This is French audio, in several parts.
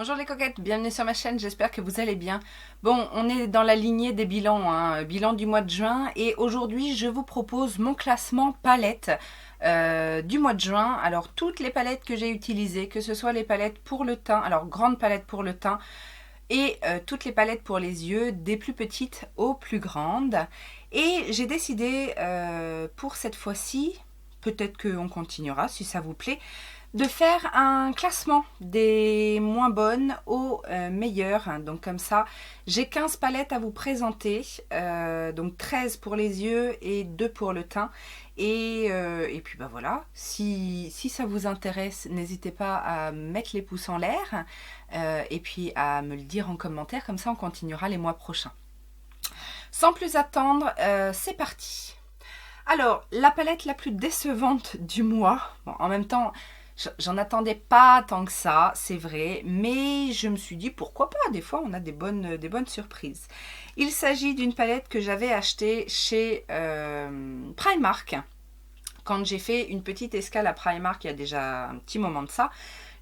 Bonjour les coquettes, bienvenue sur ma chaîne, j'espère que vous allez bien. Bon, on est dans la lignée des bilans, bilan du mois de juin, et aujourd'hui je vous propose mon classement palette du mois de juin. Alors toutes les palettes que j'ai utilisées, que ce soit les palettes pour le teint, alors grande palette pour le teint, et toutes les palettes pour les yeux, des plus petites aux plus grandes. Et j'ai décidé pour cette fois-ci, peut-être qu'on continuera si ça vous plaît, de faire un classement des moins bonnes aux meilleures. Donc comme ça, j'ai 15 palettes à vous présenter, donc 13 pour les yeux et 2 pour le teint. Et puis bah voilà, si ça vous intéresse, n'hésitez pas à mettre les pouces en l'air et puis à me le dire en commentaire, comme ça on continuera les mois prochains. Sans plus attendre, c'est parti. Alors, la palette la plus décevante du mois, bon, en même temps, j'en attendais pas tant que ça, c'est vrai, mais je me suis dit pourquoi pas, des fois on a des bonnes surprises. Il s'agit d'une palette que j'avais achetée chez Primark, quand j'ai fait une petite escale à Primark il y a déjà un petit moment de ça.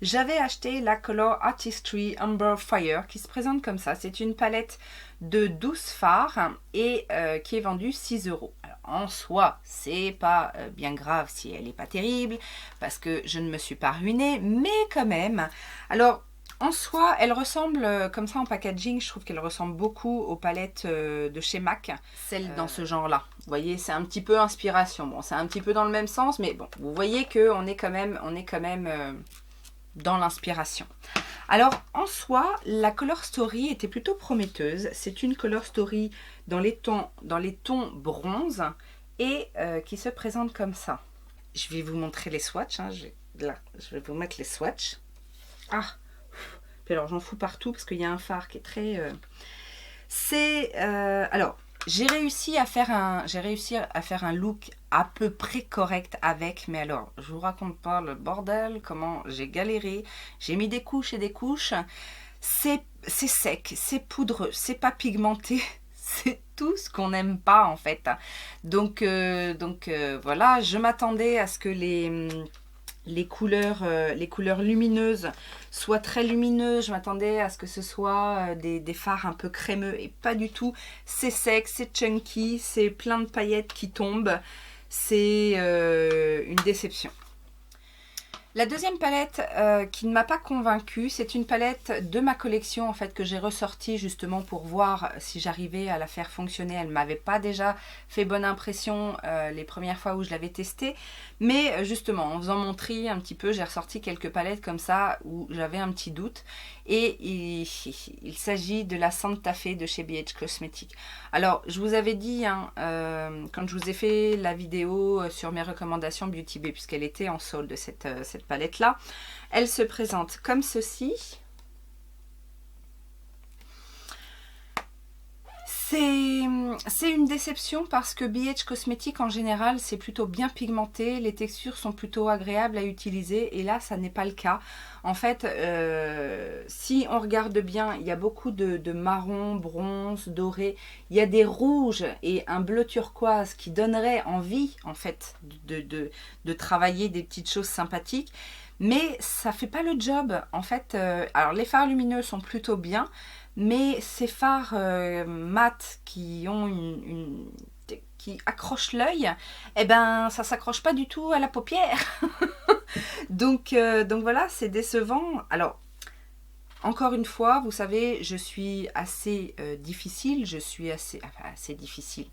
J'avais acheté la Color Artistry Amber Fire qui se présente comme ça. C'est une palette de 12 fards et qui est vendue 6 €. Alors, en soi, c'est pas bien grave si elle n'est pas terrible parce que je ne me suis pas ruinée, mais quand même. Alors, en soi, elle ressemble, comme ça en packaging, je trouve qu'elle ressemble beaucoup aux palettes de chez MAC, celles dans ce genre-là. Vous voyez, c'est un petit peu inspiration. Bon, c'est un petit peu dans le même sens, mais bon, vous voyez qu'on est quand même, dans l'inspiration. Alors, en soi, la Color Story était plutôt prometteuse. C'est une Color Story dans les tons bronze et qui se présente comme ça. Je vais vous montrer les swatchs. Je vais vous mettre les swatchs. Ah, puis alors j'en fous partout parce qu'il y a un fard qui est très... alors, j'ai réussi à faire un look à peu près correct avec, mais alors, je vous raconte pas le bordel, comment j'ai galéré. J'ai mis des couches et des couches. C'est sec, c'est poudreux, c'est pas pigmenté. C'est tout ce qu'on n'aime pas en fait. Donc voilà, je m'attendais à ce que les couleurs lumineuses soient très lumineuses. Je m'attendais à ce que ce soit des fards un peu crémeux et pas du tout. C'est sec, c'est chunky, c'est plein de paillettes qui tombent. C'est une déception. La deuxième palette qui ne m'a pas convaincue, c'est une palette de ma collection en fait que j'ai ressortie justement pour voir si j'arrivais à la faire fonctionner. Elle ne m'avait pas déjà fait bonne impression les premières fois où je l'avais testée, mais justement en faisant mon tri un petit peu, j'ai ressorti quelques palettes comme ça où j'avais un petit doute. Et il s'agit de la Santa Fe de chez BH Cosmetics. Alors je vous avais dit quand je vous ai fait la vidéo sur mes recommandations Beauty Bay, puisqu'elle était en solde cette palette là, elle se présente comme ceci. C'est une déception parce que BH Cosmetics en général c'est plutôt bien pigmenté, les textures sont plutôt agréables à utiliser et là ça n'est pas le cas. En fait si on regarde bien, il y a beaucoup de marron, bronze, doré, il y a des rouges et un bleu turquoise qui donnerait envie en fait de travailler des petites choses sympathiques. Mais ça fait pas le job en fait. Alors les fards lumineux sont plutôt bien, mais ces fards mat qui ont qui accrochent l'œil, eh ben ça s'accroche pas du tout à la paupière. donc voilà, c'est décevant. Alors encore une fois, vous savez, je suis assez difficile, assez difficile.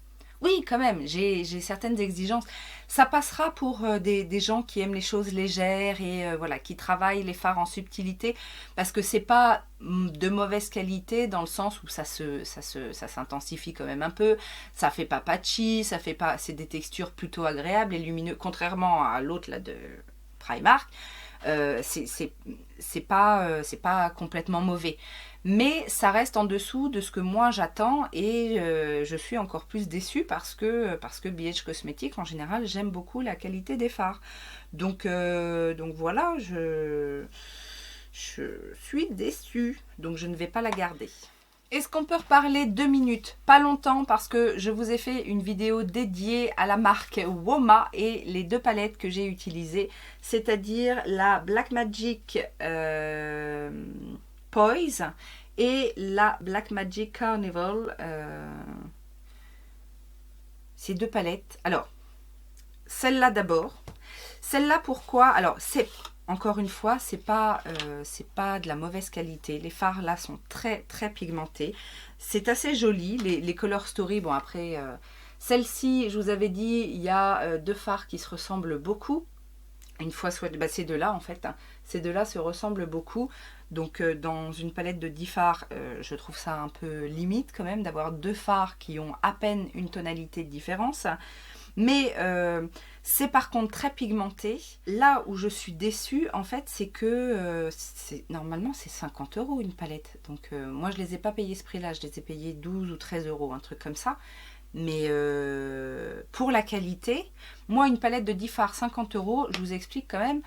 Oui, quand même, j'ai certaines exigences. Ça passera pour des gens qui aiment les choses légères et voilà, qui travaillent les fards en subtilité, parce que c'est pas de mauvaise qualité dans le sens où ça s'intensifie quand même un peu. Ça fait pas patchy, c'est des textures plutôt agréables et lumineuses, contrairement à l'autre là de Primark. C'est pas complètement mauvais, mais ça reste en dessous de ce que moi j'attends et je suis encore plus déçue parce que BH Cosmetics en général j'aime beaucoup la qualité des fards. Donc voilà, je suis déçue, donc je ne vais pas la garder. Est-ce qu'on peut reparler 2 minutes? Pas longtemps parce que je vous ai fait une vidéo dédiée à la marque Woma et les 2 palettes que j'ai utilisées, c'est-à-dire la Blackmagic Poise et la Blackmagic Carnival. Ces deux palettes. Alors, celle-là d'abord. Celle-là, pourquoi? Alors, c'est encore une fois, c'est pas de la mauvaise qualité. Les fards là sont très très pigmentés. C'est assez joli. Les Color Story, bon après, celle-ci, je vous avais dit, il y a deux fards qui se ressemblent beaucoup. Une fois, bah, ces deux-là en fait, hein, ces deux-là se ressemblent beaucoup. Donc dans une palette de 10 fards, je trouve ça un peu limite quand même d'avoir deux fards qui ont à peine une tonalité de différence. Mais c'est par contre très pigmenté. Là où je suis déçue, en fait, c'est que normalement c'est 50 € une palette. Donc moi je les ai pas payés ce prix-là, je les ai payés 12 ou 13 €, un truc comme ça. Mais pour la qualité, moi une palette de 10 fards 50 €, je vous explique quand même,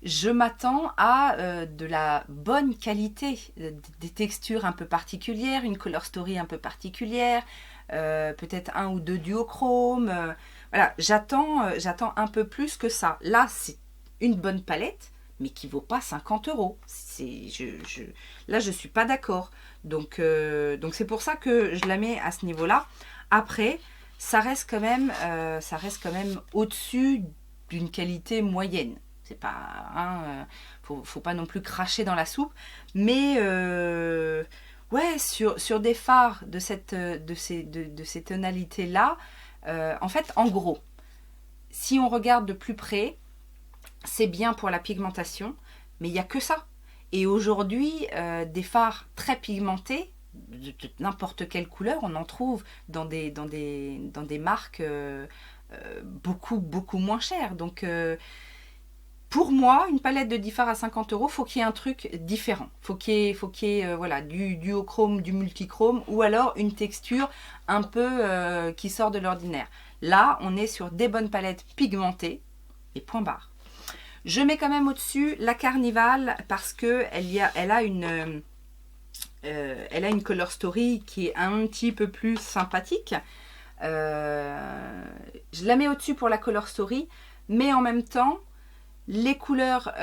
je m'attends à de la bonne qualité, des textures un peu particulières, une color story un peu particulière, peut-être un ou deux duochromes. Voilà, j'attends un peu plus que ça. Là, c'est une bonne palette, mais qui vaut pas 50 €. Là, je suis pas d'accord. Donc c'est pour ça que je la mets à ce niveau-là. Après, ça reste quand même au-dessus d'une qualité moyenne. C'est pas, hein, faut pas non plus cracher dans la soupe, mais ouais, sur des fards de ces tonalités-là, en fait, en gros, si on regarde de plus près, c'est bien pour la pigmentation, mais il n'y a que ça. Et aujourd'hui, des fards très pigmentés, de n'importe quelle couleur, on en trouve dans des marques beaucoup moins chères. Donc, pour moi, une palette de 10 fards à 50 €, faut qu'il y ait un truc différent. Faut qu'il y ait voilà, du duochrome, du multichrome, ou alors une texture un peu qui sort de l'ordinaire. Là, on est sur des bonnes palettes pigmentées, et point barre. Je mets quand même au-dessus la Carnival, parce qu'elle a une color story qui est un petit peu plus sympathique. Je la mets au-dessus pour la color story, mais en même temps, les couleurs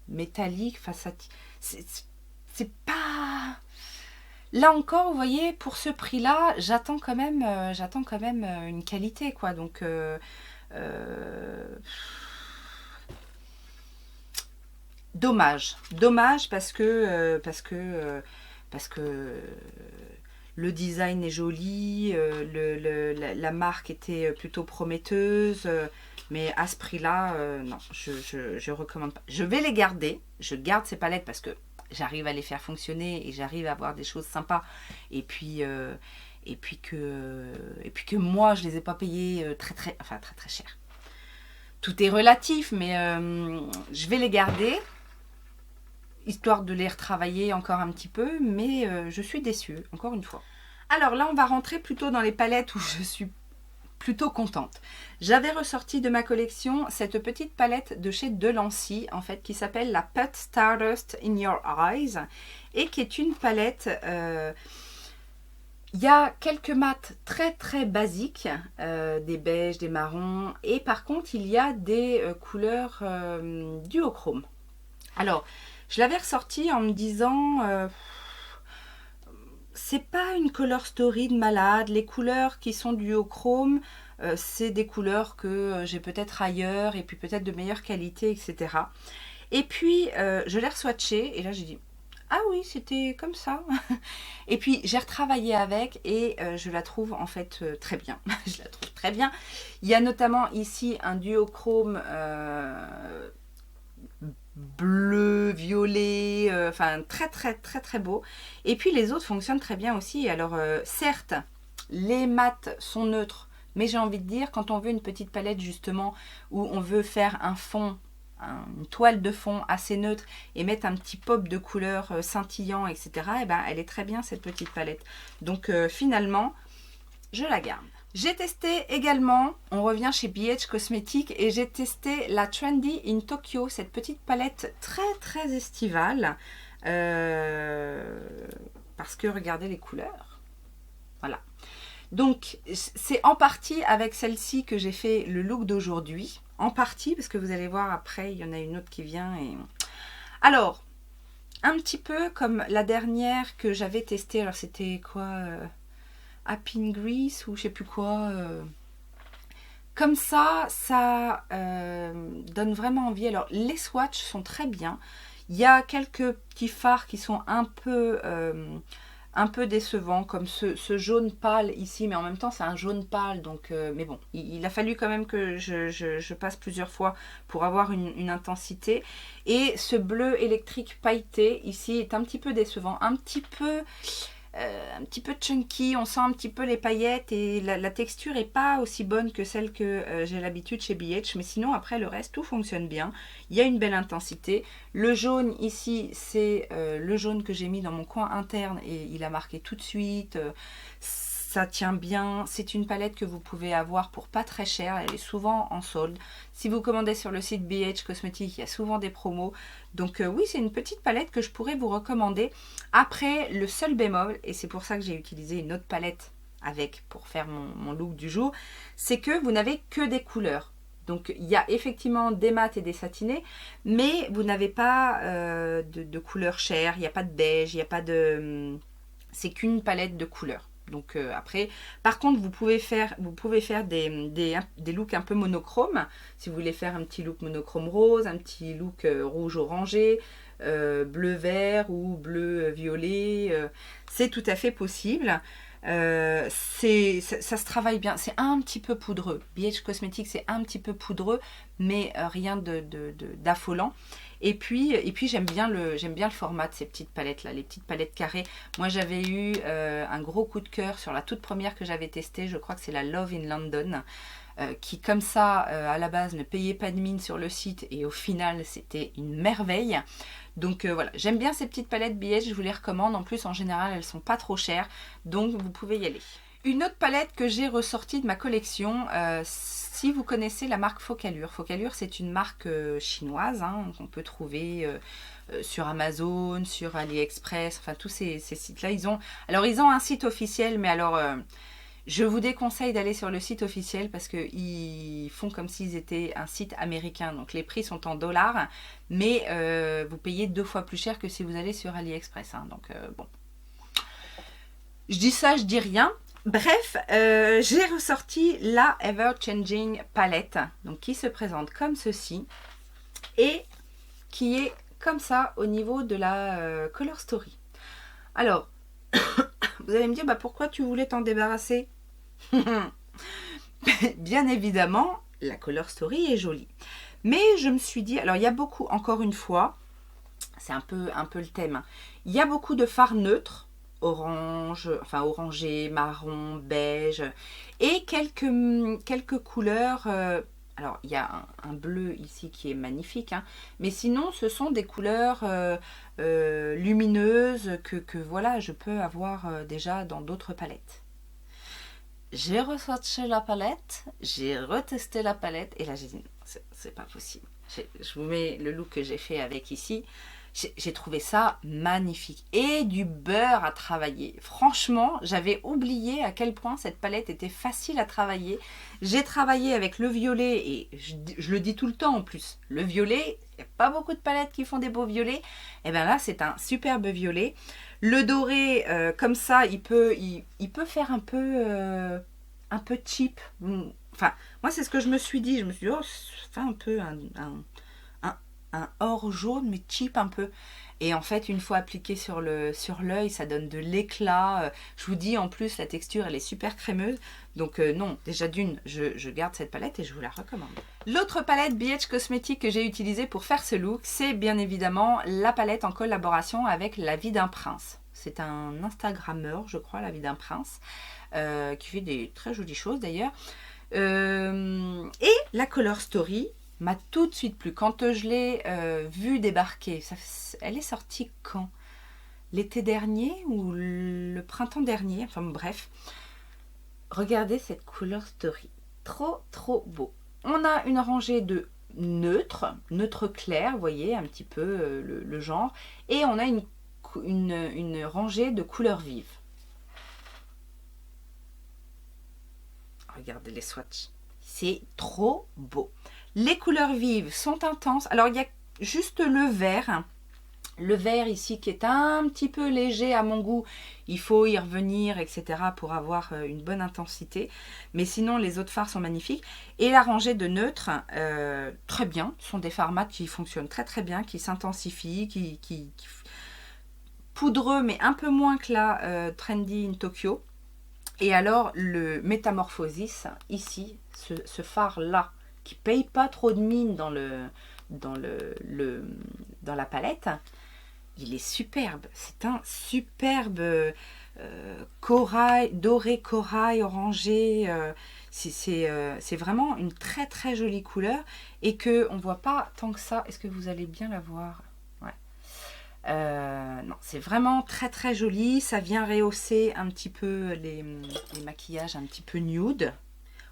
métalliques, c'est pas... Là encore, vous voyez, pour ce prix-là, j'attends quand même une qualité, quoi. Donc, dommage parce que le design est joli, la marque était plutôt prometteuse, mais à ce prix-là, non, je recommande pas. Je vais les garder, je garde ces palettes parce que j'arrive à les faire fonctionner et j'arrive à avoir des choses sympas. Et puis que moi, je les ai pas payées très cher. Tout est relatif, mais je vais les garder, histoire de les retravailler encore un petit peu, mais je suis déçue, encore une fois. Alors là, on va rentrer plutôt dans les palettes où je suis plutôt contente. J'avais ressorti de ma collection cette petite palette de chez Delancey, en fait, qui s'appelle la Put Stardust in Your Eyes, et qui est une palette... il y a quelques mats très très basiques, des beiges, des marrons, et par contre il y a des couleurs duochrome. Alors, je l'avais ressorti en me disant, c'est pas une color story de malade, les couleurs qui sont duochrome, c'est des couleurs que j'ai peut-être ailleurs, et puis peut-être de meilleure qualité, etc. Et puis, je l'ai reswatché, et là j'ai dit... Ah oui, c'était comme ça. Et puis, j'ai retravaillé avec et je la trouve en fait très bien. Je la trouve très bien. Il y a notamment ici un duochrome bleu, violet, enfin très beau. Et puis, les autres fonctionnent très bien aussi. Alors, certes, les mats sont neutres, mais j'ai envie de dire, quand on veut une petite palette justement où on veut faire un fond, une toile de fond assez neutre et mettre un petit pop de couleur scintillant, etc. Et ben, elle est très bien cette petite palette. Donc finalement, je la garde. J'ai testé également, on revient chez BH Cosmetics, et j'ai testé la Trendy in Tokyo, cette petite palette très estivale. Parce que regardez les couleurs. Voilà. Donc, c'est en partie avec celle-ci que j'ai fait le look d'aujourd'hui. En partie, parce que vous allez voir après, il y en a une autre qui vient. Alors, un petit peu comme la dernière que j'avais testée. Alors, c'était quoi Happy Grease ou je sais plus quoi. Comme ça donne vraiment envie. Alors, les swatchs sont très bien. Il y a quelques petits fards qui sont un peu décevants, comme ce jaune pâle ici, mais en même temps c'est un jaune pâle, donc mais bon, il a fallu quand même que je passe plusieurs fois pour avoir une intensité. Et ce bleu électrique pailleté ici est un petit peu décevant, un petit peu chunky, on sent un petit peu les paillettes et la texture est pas aussi bonne que celle que j'ai l'habitude chez BH, mais sinon après le reste tout fonctionne bien, il y a une belle intensité. Le jaune ici c'est le jaune que j'ai mis dans mon coin interne et il a marqué tout de suite, ça tient bien, c'est une palette que vous pouvez avoir pour pas très cher, elle est souvent en solde. Si vous commandez sur le site BH Cosmetics, il y a souvent des promos. Donc oui, c'est une petite palette que je pourrais vous recommander. Après, le seul bémol, et c'est pour ça que j'ai utilisé une autre palette avec pour faire mon look du jour, c'est que vous n'avez que des couleurs. Donc il y a effectivement des mats et des satinés, mais vous n'avez pas de couleurs chères, il n'y a pas de beige, il n'y a pas de... c'est qu'une palette de couleurs. Donc après, par contre, vous pouvez faire des looks un peu monochromes. Si vous voulez faire un petit look monochrome rose, un petit look rouge orangé, bleu-vert ou bleu-violet, c'est tout à fait possible. Ça se travaille bien, c'est un petit peu poudreux. BH Cosmetics c'est un petit peu poudreux, mais rien d'affolant. Et puis j'aime bien le format de ces petites palettes là, les petites palettes carrées. Moi j'avais eu un gros coup de cœur sur la toute première que j'avais testée, je crois que c'est la Love in London, qui comme ça à la base ne payait pas de mine sur le site et au final c'était une merveille. Donc voilà, j'aime bien ces petites palettes BH, je vous les recommande. En plus en général elles sont pas trop chères, donc vous pouvez y aller. Une autre palette que j'ai ressortie de ma collection, si vous connaissez la marque Focallure. Focallure c'est une marque chinoise qu'on peut trouver sur Amazon, sur AliExpress, enfin tous ces sites-là. Ils ont un site officiel, mais alors je vous déconseille d'aller sur le site officiel parce qu'ils font comme s'ils étaient un site américain. Donc les prix sont en dollars, mais vous payez 2 fois plus cher que si vous allez sur AliExpress. Donc bon, je dis ça, je dis rien. Bref, j'ai ressorti la Ever Changing Palette, donc qui se présente comme ceci et qui est comme ça au niveau de la Color Story. Alors, vous allez me dire, pourquoi tu voulais t'en débarrasser? Bien évidemment, la Color Story est jolie. Mais je me suis dit, alors il y a beaucoup, encore une fois, c'est un peu le thème, il y a beaucoup de fards neutres, orange, enfin orangé, marron, beige, et quelques couleurs. Alors il y a un bleu ici qui est magnifique, mais sinon ce sont des couleurs lumineuses que voilà, je peux avoir déjà dans d'autres palettes. J'ai ressorti la palette, j'ai retesté la palette, et là j'ai dit c'est pas possible. Je vous mets le look que j'ai fait avec ici. J'ai trouvé ça magnifique et du beurre à travailler. Franchement, j'avais oublié à quel point cette palette était facile à travailler. J'ai travaillé avec le violet et je le dis tout le temps en plus. Le violet, il n'y a pas beaucoup de palettes qui font des beaux violets. Et bien là, c'est un superbe violet. Le doré, comme ça, il peut faire un peu cheap. Enfin, moi, c'est ce que je me suis dit. Je me suis dit, oh, ça fait un peu un or jaune mais cheap un peu, et en fait une fois appliqué sur l'œil ça donne de l'éclat. Je vous dis, en plus la texture elle est super crémeuse, donc non, déjà d'une je garde cette palette et je vous la recommande. L'autre palette BH Cosmetics que j'ai utilisée pour faire ce look, c'est bien évidemment la palette en collaboration avec La Vie d'un Prince. C'est un Instagrammeur, je crois, La Vie d'un Prince, qui fait des très jolies choses d'ailleurs, et la Color Story m'a tout de suite plu. Quand je l'ai vue débarquer, elle est sortie quand? L'été dernier ou le printemps dernier, enfin bref. Regardez cette Color Story, trop beau. On a une rangée de neutre clair, vous voyez un petit peu le genre, et on a une rangée de couleurs vives. regardez les swatchs. C'est trop beau. Les couleurs vives sont intenses. Alors, il y a juste le vert. Le vert ici qui est un petit peu léger à mon goût. Il faut y revenir, etc. pour avoir une bonne intensité. Mais sinon, les autres fards sont magnifiques. Et la rangée de neutres, très bien. Ce sont des fards mat qui fonctionnent très très bien, qui s'intensifient, qui poudreux, mais un peu moins que la Trendy in Tokyo. Et alors, le Métamorphosis, ici, ce phare-là, qui paye pas trop de mine dans la palette, il est superbe. C'est un superbe corail, doré corail, orangé. C'est vraiment une très très jolie couleur et qu'on ne voit pas tant que ça. Est-ce que vous allez bien la voir? Ouais. Non, c'est vraiment très très joli. Ça vient rehausser un petit peu les maquillages un petit peu nude.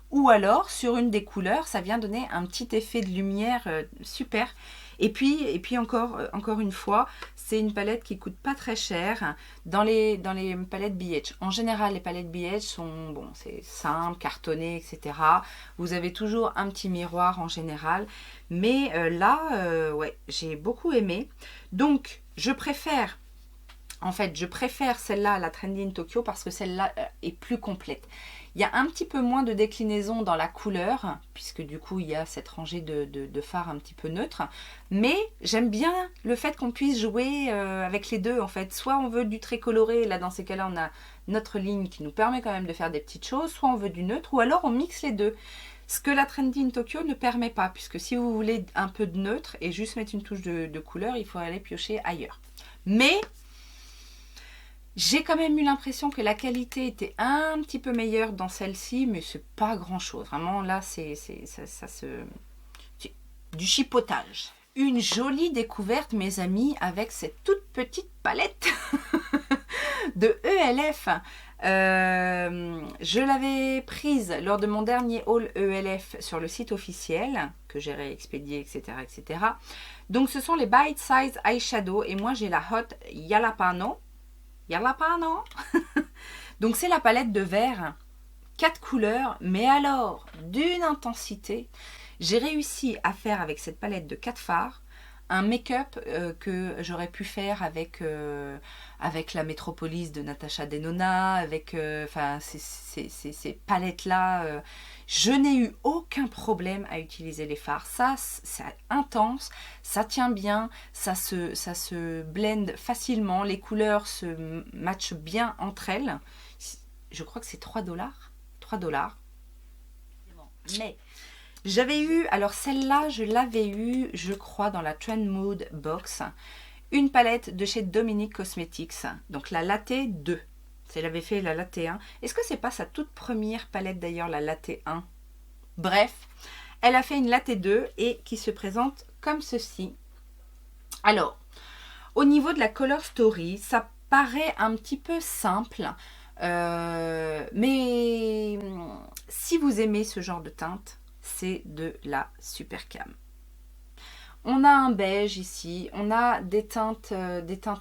Ou alors, sur une des couleurs, ça vient donner un petit effet de lumière super. Et puis encore une fois, c'est une palette qui coûte pas très cher dans les palettes BH. En général, les palettes BH sont, bon, c'est simple, cartonné, etc. Vous avez toujours un petit miroir en général. Mais là, ouais, j'ai beaucoup aimé. Donc, je préfère celle-là à la Trendy in Tokyo parce que celle-là est plus complète. Il y a un petit peu moins de déclinaison dans la couleur, puisque du coup, il y a cette rangée de fards un petit peu neutres. Mais j'aime bien le fait qu'on puisse jouer avec les deux, en fait. Soit on veut du très coloré, là, dans ces cas-là, on a notre ligne qui nous permet quand même de faire des petites choses. Soit on veut du neutre, ou alors on mixe les deux. Ce que la Trendy in Tokyo ne permet pas, puisque si vous voulez un peu de neutre et juste mettre une touche de couleur, il faut aller piocher ailleurs. Mais j'ai quand même eu l'impression que la qualité était un petit peu meilleure dans celle-ci, mais c'est pas grand-chose. Vraiment, là, c'est du chipotage. Une jolie découverte, mes amis, avec cette toute petite palette de ELF. Je l'avais prise lors de mon dernier haul ELF sur le site officiel, que j'ai réexpédié, etc., etc. Donc, ce sont les Bite Size Eyeshadow, et moi, j'ai la Hot Jalapeno. Jalapeno. Donc c'est la palette de vert, 4 couleurs, mais alors d'une intensité. J'ai réussi à faire avec cette palette de 4 fards un make-up que j'aurais pu faire avec la Métropolis de Natasha Denona, avec ces palettes-là. Je n'ai eu aucun problème à utiliser les fards. Ça, c'est intense, ça tient bien, ça se blende facilement, les couleurs se matchent bien entre elles. Je crois que c'est 3 $. 3 $. Mais j'avais eu, alors celle-là, je l'avais eu, je crois, dans la Trend Mood Box, une palette de chez Dominique Cosmetics, donc la Latte 2. Elle avait fait la Latte 1. Est-ce que c'est pas sa toute première palette d'ailleurs, la Latte 1? Bref, elle a fait une Latte 2 et qui se présente comme ceci. Alors, au niveau de la Color Story, ça paraît un petit peu simple, mais si vous aimez ce genre de teinte, c'est de la super cam. On a un beige ici, on a des teintes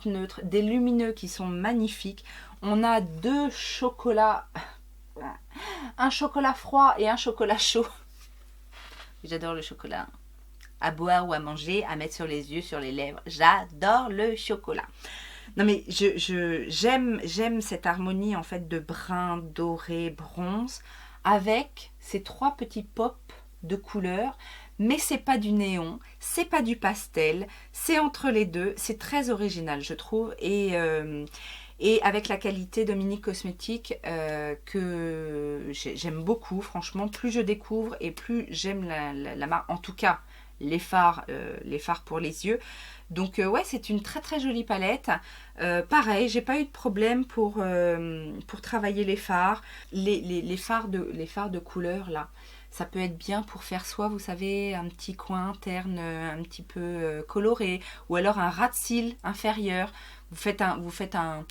neutres, des lumineux qui sont magnifiques. On a 2 chocolats, un chocolat froid et un chocolat chaud. J'adore le chocolat. À boire ou à manger, à mettre sur les yeux, sur les lèvres. J'adore le chocolat. Non mais j'aime cette harmonie en fait de brun, doré, bronze avec ces 3 petits pops de couleurs, mais c'est pas du néon, c'est pas du pastel, c'est entre les deux, c'est très original je trouve et avec la qualité Dominique Cosmetics que j'aime beaucoup, franchement plus je découvre et plus j'aime la marque, en tout cas les fards pour les yeux. Donc ouais, c'est une très très jolie palette. Pareil, j'ai pas eu de problème pour travailler les fards. Les fards de couleur là, ça peut être bien pour faire soit, vous savez, un petit coin interne un petit peu coloré, ou alors un ras de cils inférieur. Vous faites un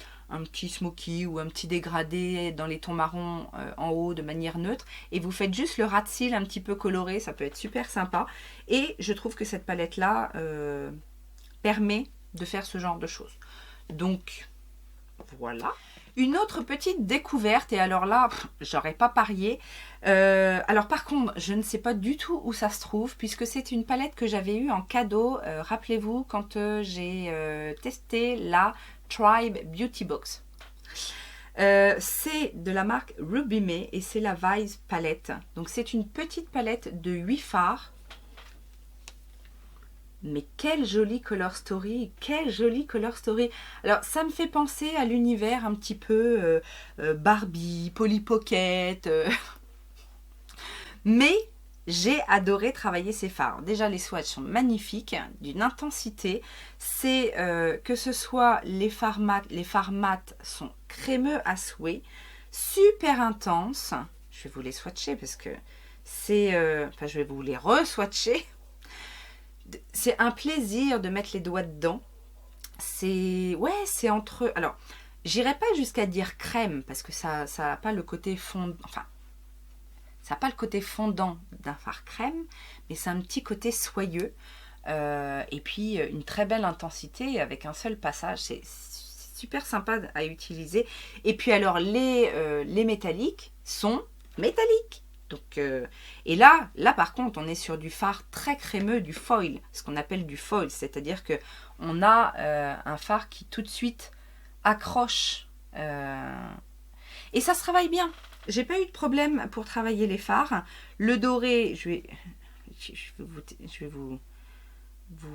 petit smoky ou un petit dégradé dans les tons marrons en haut de manière neutre, et vous faites juste le ras de cils un petit peu coloré, ça peut être super sympa. Et je trouve que cette palette là permet de faire ce genre de choses. Donc voilà. Une autre petite découverte, et alors là, j'aurais pas parié. Alors par contre, je ne sais pas du tout où ça se trouve, puisque c'est une palette que j'avais eue en cadeau, rappelez-vous, quand j'ai testé la Tribe Beauty Box. C'est de la marque Ruby May et c'est la Vise palette. Donc c'est une petite palette de 8 fards. Mais quelle jolie color story, quelle jolie color story. Alors ça me fait penser à l'univers un petit peu Barbie, Polly Pocket. Mais j'ai adoré travailler ces fards. Déjà les swatchs sont magnifiques, d'une intensité. C'est que ce soit les fards mat sont crémeux à souhait, super intenses. Je vais vous les swatcher parce que c'est... enfin je vais vous les re-swatcher. C'est un plaisir de mettre les doigts dedans. C'est entre... Alors, j'irai pas jusqu'à dire crème parce que ça n'a pas le côté fondant. Enfin, ça n'a pas le côté fondant d'un fard crème, mais c'est un petit côté soyeux. Et puis, une très belle intensité avec un seul passage. C'est super sympa à utiliser. Et puis, alors, les métalliques sont métalliques. Donc, et là par contre on est sur du fard très crémeux, du foil, ce qu'on appelle du foil, c'est-à-dire que on a un fard qui tout de suite accroche et ça se travaille bien. J'ai pas eu de problème pour travailler les fards. Le doré, je vais vous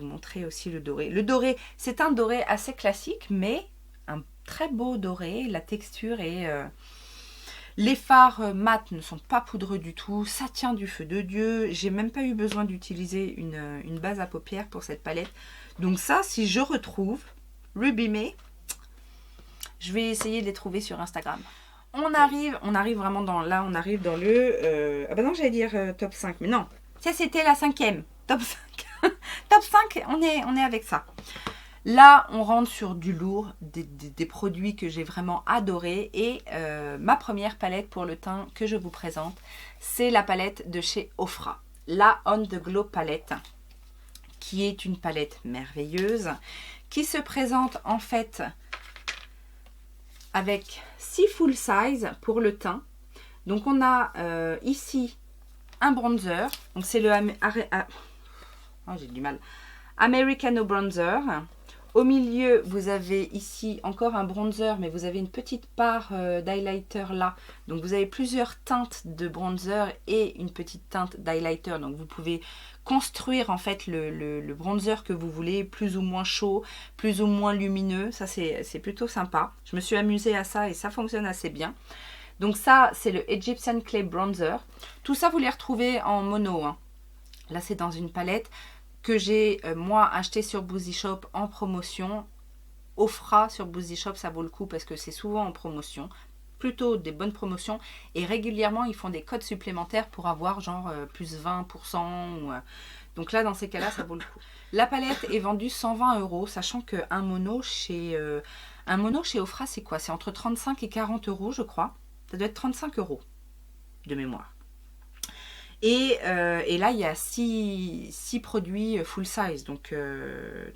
montrer aussi le doré. Le doré, c'est un doré assez classique, mais un très beau doré. La texture est... les fards mat ne sont pas poudreux du tout, ça tient du feu de Dieu. J'ai même pas eu besoin d'utiliser une base à paupières pour cette palette. Donc ça, si je retrouve Ruby May, je vais essayer de les trouver sur Instagram. On arrive vraiment dans... Là, on arrive dans le... ah bah non, j'allais dire top 5, mais non. Ça, c'était la 5e. Top 5. Top 5, on est avec ça. Là, on rentre sur du lourd, des produits que j'ai vraiment adorés. Et ma première palette pour le teint que je vous présente, c'est la palette de chez Ofra. La On The Glow palette, qui est une palette merveilleuse, qui se présente en fait avec 6 full size pour le teint. Donc on a ici un bronzer. Donc c'est le... oh, j'ai du mal. Americano Bronzer. Au milieu, vous avez ici encore un bronzer, mais vous avez une petite part d'highlighter là. Donc vous avez plusieurs teintes de bronzer et une petite teinte d'highlighter. Donc vous pouvez construire en fait le bronzer que vous voulez, plus ou moins chaud, plus ou moins lumineux. Ça c'est plutôt sympa. Je me suis amusée à ça et ça fonctionne assez bien. Donc ça, c'est le Egyptian Clay Bronzer. Tout ça, vous les retrouvez en mono, hein. Là, c'est dans une palette que j'ai moi acheté sur Boozy Shop en promotion. Ofra sur Boozy Shop, ça vaut le coup parce que c'est souvent en promotion, plutôt des bonnes promotions, et régulièrement ils font des codes supplémentaires pour avoir genre plus 20% ou, donc là dans ces cas là ça vaut le coup. La palette est vendue 120 €, sachant qu'un mono chez Ofra c'est quoi, c'est entre 35 et 40 € je crois, ça doit être 35 € de mémoire. Et là, il y a 6 produits full size. Donc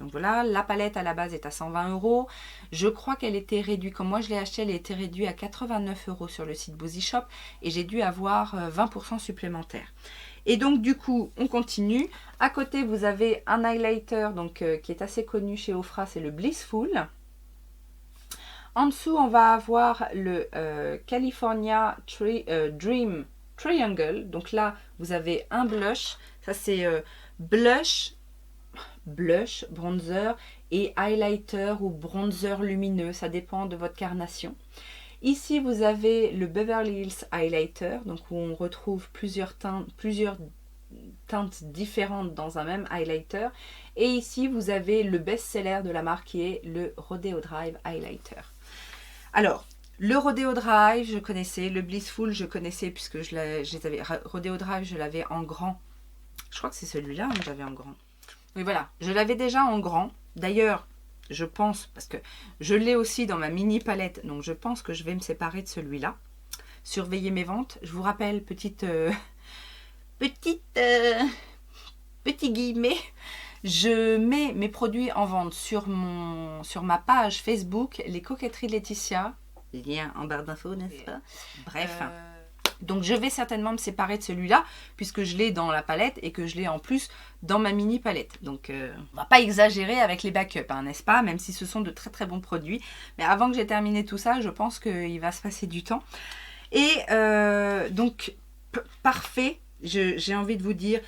voilà, la palette à la base est à 120 €. Je crois qu'elle était réduite, comme moi je l'ai acheté, elle était réduite à 89 € sur le site Boozy Shop. Et j'ai dû avoir 20% supplémentaire. Et donc du coup, on continue. À côté, vous avez un highlighter donc, qui est assez connu chez Ofra, c'est le Blissful. En dessous, on va avoir le California Dream Triangle. Donc là, vous avez un blush. Ça, c'est blush, bronzer et highlighter ou bronzer lumineux. Ça dépend de votre carnation. Ici, vous avez le Beverly Hills Highlighter. Donc, où on retrouve plusieurs teintes différentes dans un même highlighter. Et ici, vous avez le best-seller de la marque qui est le Rodeo Drive Highlighter. Alors, le Rodeo Drive, je connaissais. Le Blissful, je connaissais puisque Rodeo Drive, je l'avais en grand. Je crois que c'est celui-là que j'avais en grand. Oui, voilà. Je l'avais déjà en grand. D'ailleurs, je pense, parce que je l'ai aussi dans ma mini palette, donc je pense que je vais me séparer de celui-là. Surveillez mes ventes. Je vous rappelle, petit guillemets, je mets mes produits en vente sur ma page Facebook, Les Coquetteries de Laetitia. lien en barre d'infos, n'est-ce pas? Bref. Donc je vais certainement me séparer de celui-là, puisque je l'ai dans la palette et que je l'ai en plus dans ma mini palette. Donc on va pas exagérer avec les backups, hein, n'est-ce pas? Même si ce sont de très très bons produits. Mais avant que j'ai terminé tout ça, je pense qu'il va se passer du temps. Et donc parfait, j'ai envie de vous dire...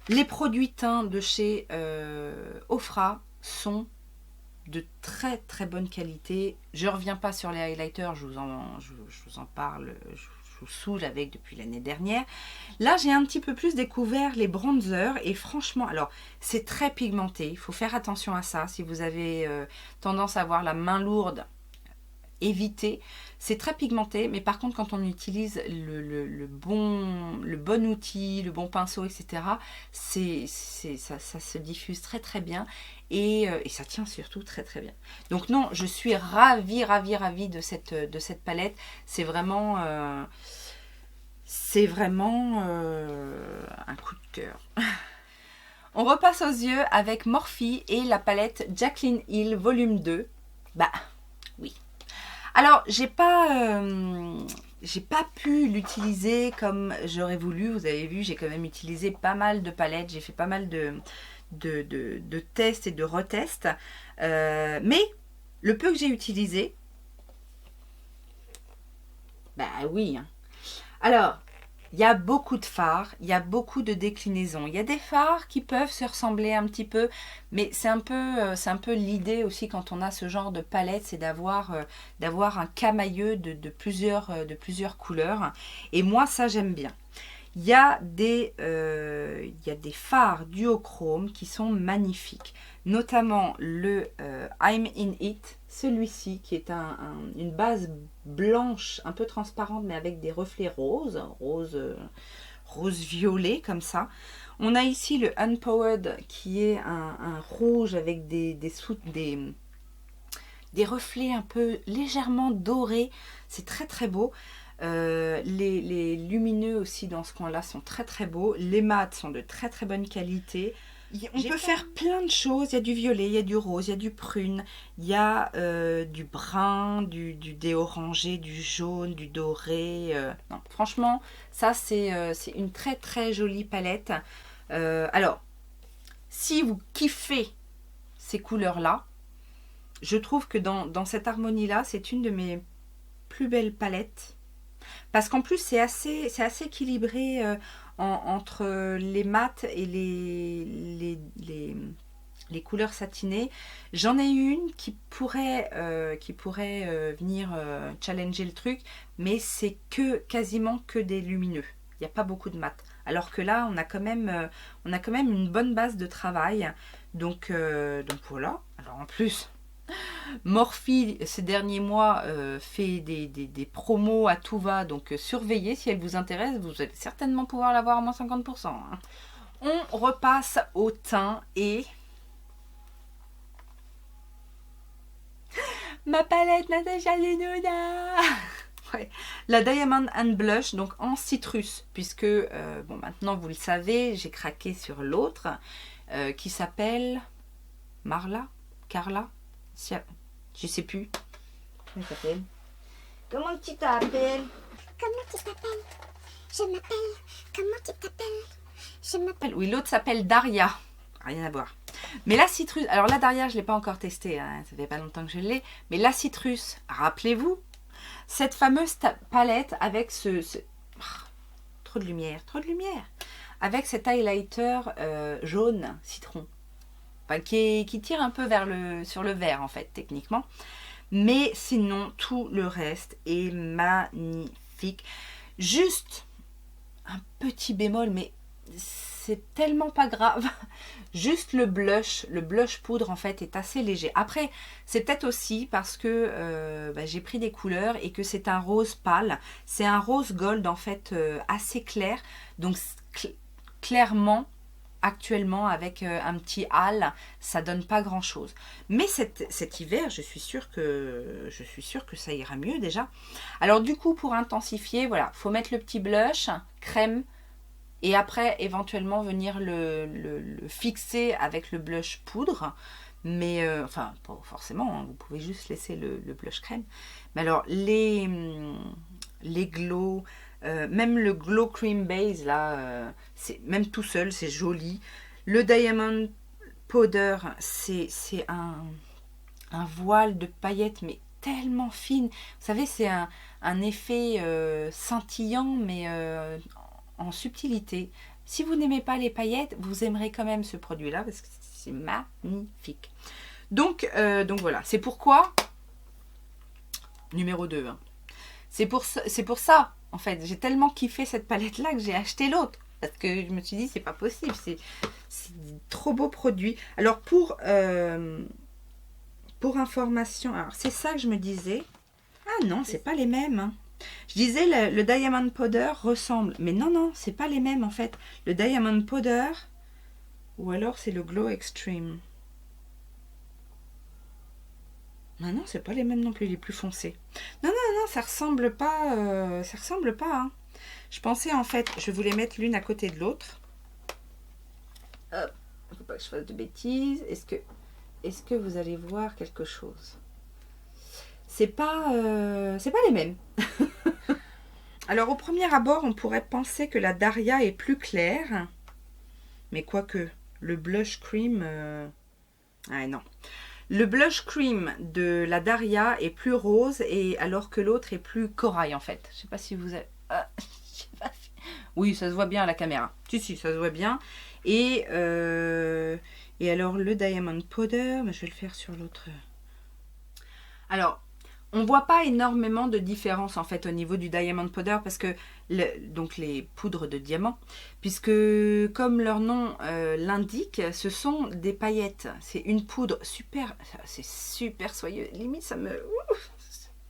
les produits teints de chez Ofra sont de très très bonne qualité. Je reviens pas sur les highlighters, je vous en parle, je vous saoule avec depuis l'année dernière. Là j'ai un petit peu plus découvert les bronzers et franchement, alors c'est très pigmenté, il faut faire attention à ça. Si vous avez tendance à avoir la main lourde, éviter. C'est très pigmenté, mais par contre quand on utilise le bon outil, le bon pinceau, etc., ça se diffuse très très bien et ça tient surtout très très bien. Donc non, je suis ravie de cette palette. C'est vraiment un coup de cœur. On repasse aux yeux avec Morphe et la palette Jaclyn Hill volume 2. Bah oui. Alors, j'ai pas pu l'utiliser comme j'aurais voulu. Vous avez vu, j'ai quand même utilisé pas mal de palettes. J'ai fait pas mal de tests et de retests. Mais le peu que j'ai utilisé, bah oui. Hein. Alors, il y a beaucoup de fards, il y a beaucoup de déclinaisons. Il y a des fards qui peuvent se ressembler un petit peu, mais c'est un peu l'idée aussi quand on a ce genre de palette, c'est d'avoir un camailleux de plusieurs couleurs. Et moi, ça, j'aime bien. Il y a des fards duochrome qui sont magnifiques, notamment le I'm in It, celui-ci qui est une base blanche un peu transparente mais avec des reflets rose violet comme ça. On a ici le Unpowered qui est un rouge avec des reflets un peu légèrement dorés, c'est très très beau. Les lumineux aussi dans ce coin là sont très très beaux, les mats sont de très très bonne qualité. On peut faire plein de choses, il y a du violet, il y a du rose, il y a du prune, il y a du brun, des orangés, du jaune, du doré. Non, franchement, ça c'est une très très jolie palette. Alors, si vous kiffez ces couleurs là, je trouve que dans cette harmonie là, c'est une de mes plus belles palettes. Parce qu'en plus, c'est assez équilibré entre les mats et les couleurs satinées. J'en ai une qui pourrait venir challenger le truc, mais c'est quasiment que des lumineux. Il n'y a pas beaucoup de mat. Alors que là, on a quand même une bonne base de travail. Donc voilà. Alors en plus... Morphe ces derniers mois fait des promos à tout va, donc surveillez si elle vous intéresse, vous allez certainement pouvoir l'avoir à moins 50%. Hein. On repasse au teint et ma palette Natasha Denona. Ouais. La Diamond and Blush, donc en citrus, puisque bon maintenant vous le savez, j'ai craqué sur l'autre qui s'appelle Carla. Je sais plus. Comment tu t'appelles? Comment tu t'appelles? Comment tu t'appelles? Je m'appelle. Comment tu t'appelles? Je m'appelle. Oui, l'autre s'appelle Daria. Rien à voir. Mais la citrus, alors la Daria, je ne l'ai pas encore testée, hein, ça fait pas longtemps que je l'ai. Mais la citrus, rappelez-vous, cette fameuse palette avec trop de lumière. Avec cet highlighter jaune citron. Enfin, qui tire un peu sur le vert en fait techniquement, mais sinon tout le reste est magnifique. Juste un petit bémol, mais c'est tellement pas grave. Juste le blush poudre en fait est assez léger. Après c'est peut-être aussi parce que j'ai pris des couleurs et que c'est un rose pâle, c'est un rose gold en fait assez clair, donc clairement actuellement avec un petit hâle ça donne pas grand chose, mais cet hiver je suis sûre que ça ira mieux déjà. Alors du coup pour intensifier, voilà, faut mettre le petit blush crème et après éventuellement venir le fixer avec le blush poudre, Mais, enfin, pas forcément, hein, vous pouvez juste laisser le blush crème. Mais alors, les glow, même le glow cream base, là, c'est même tout seul, c'est joli. Le diamond powder, c'est un voile de paillettes, mais tellement fine. Vous savez, c'est un effet scintillant, mais en subtilité. Si vous n'aimez pas les paillettes, vous aimerez quand même ce produit-là, parce que c'est magnifique. Donc voilà, c'est pourquoi, numéro 2, hein. C'est pour ça, en fait, j'ai tellement kiffé cette palette-là que j'ai acheté l'autre. Parce que je me suis dit, c'est pas possible, c'est trop beau produit. Alors, pour information, alors c'est ça que je me disais. Ah non, c'est pas les mêmes, hein. Je disais, le Diamond Powder ressemble. Mais non, non, c'est pas les mêmes, en fait. Le Diamond Powder, ou alors c'est le Glow Extreme. Non, non, c'est pas les mêmes non plus, les plus foncés. Non, non, non, ça ressemble pas, hein. Je pensais, en fait, je voulais mettre l'une à côté de l'autre. Hop, faut pas que je fasse de bêtises. Est-ce que vous allez voir quelque chose? C'est pas les mêmes. Alors, au premier abord, on pourrait penser que la Daria est plus claire. Mais quoique, le blush cream... Ah non. Le blush cream de la Daria est plus rose, et alors que l'autre est plus corail, en fait. Je sais pas si vous avez... Ah, je sais pas si... Oui, ça se voit bien à la caméra. Si, si, ça se voit bien. Et alors, le Diamond Powder, je vais le faire sur l'autre... Alors... On ne voit pas énormément de différence en fait au niveau du Diamond Powder parce que donc les poudres de diamant, puisque comme leur nom l'indique, ce sont des paillettes. C'est une poudre super, c'est super soyeux. Limite ça me,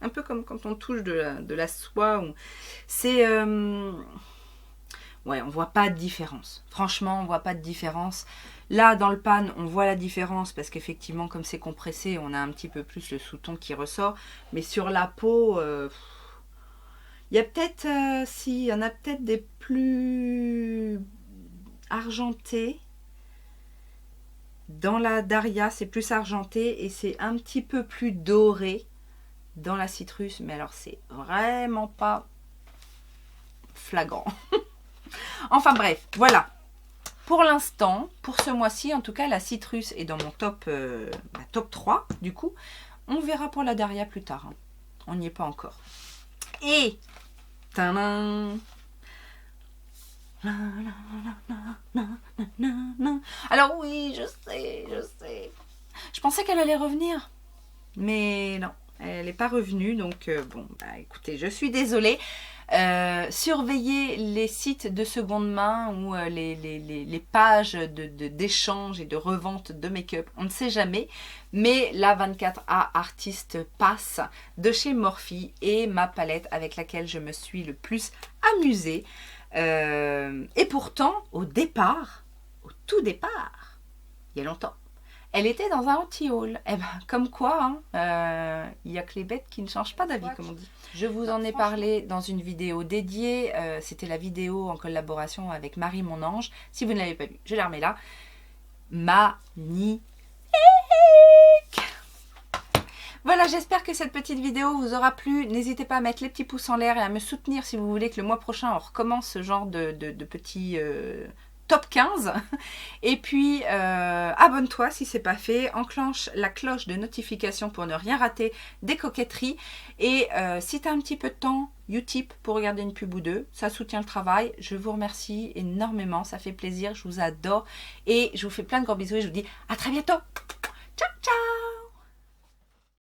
un peu comme quand on touche de la soie. C'est ouais, on voit pas de différence. Franchement, on voit pas de différence. Là, dans le pan, on voit la différence parce qu'effectivement, comme c'est compressé, on a un petit peu plus le sous-ton qui ressort. Mais sur la peau, il y a peut-être, si, il y en a peut-être des plus argentés. Dans la Daria, c'est plus argenté et c'est un petit peu plus doré dans la citrus. Mais alors, c'est vraiment pas flagrant. Enfin bref, voilà. Pour l'instant, pour ce mois-ci, en tout cas, la citrus est dans mon top 3, du coup. On verra pour la Daria plus tard. Hein. On n'y est pas encore. Et... Tadam, alors oui, je sais. Je pensais qu'elle allait revenir. Mais non, elle n'est pas revenue. Donc, bon, bah, écoutez, je suis désolée. Surveillez les sites de seconde main ou les pages d'échange et de revente de make-up, on ne sait jamais, mais la 24A Artist Pass de chez Morphe est ma palette avec laquelle je me suis le plus amusée, et pourtant au tout départ, il y a longtemps, elle était dans un anti-haul. Eh ben, comme quoi, il n'y a que les bêtes qui ne changent pas d'avis, comme on dit. Je vous en ai parlé dans une vidéo dédiée. C'était la vidéo en collaboration avec Marie Mon Ange. Si vous ne l'avez pas vue, je la remets là. Magnifique! Voilà, j'espère que cette petite vidéo vous aura plu. N'hésitez pas à mettre les petits pouces en l'air et à me soutenir si vous voulez que le mois prochain, on recommence ce genre de petits... top 15, et puis abonne-toi si c'est pas fait, enclenche la cloche de notification pour ne rien rater des coquetteries, et si tu as un petit peu de temps, Utip pour regarder une pub ou deux, ça soutient le travail. Je vous remercie énormément, ça fait plaisir, je vous adore, et je vous fais plein de gros bisous et je vous dis à très bientôt.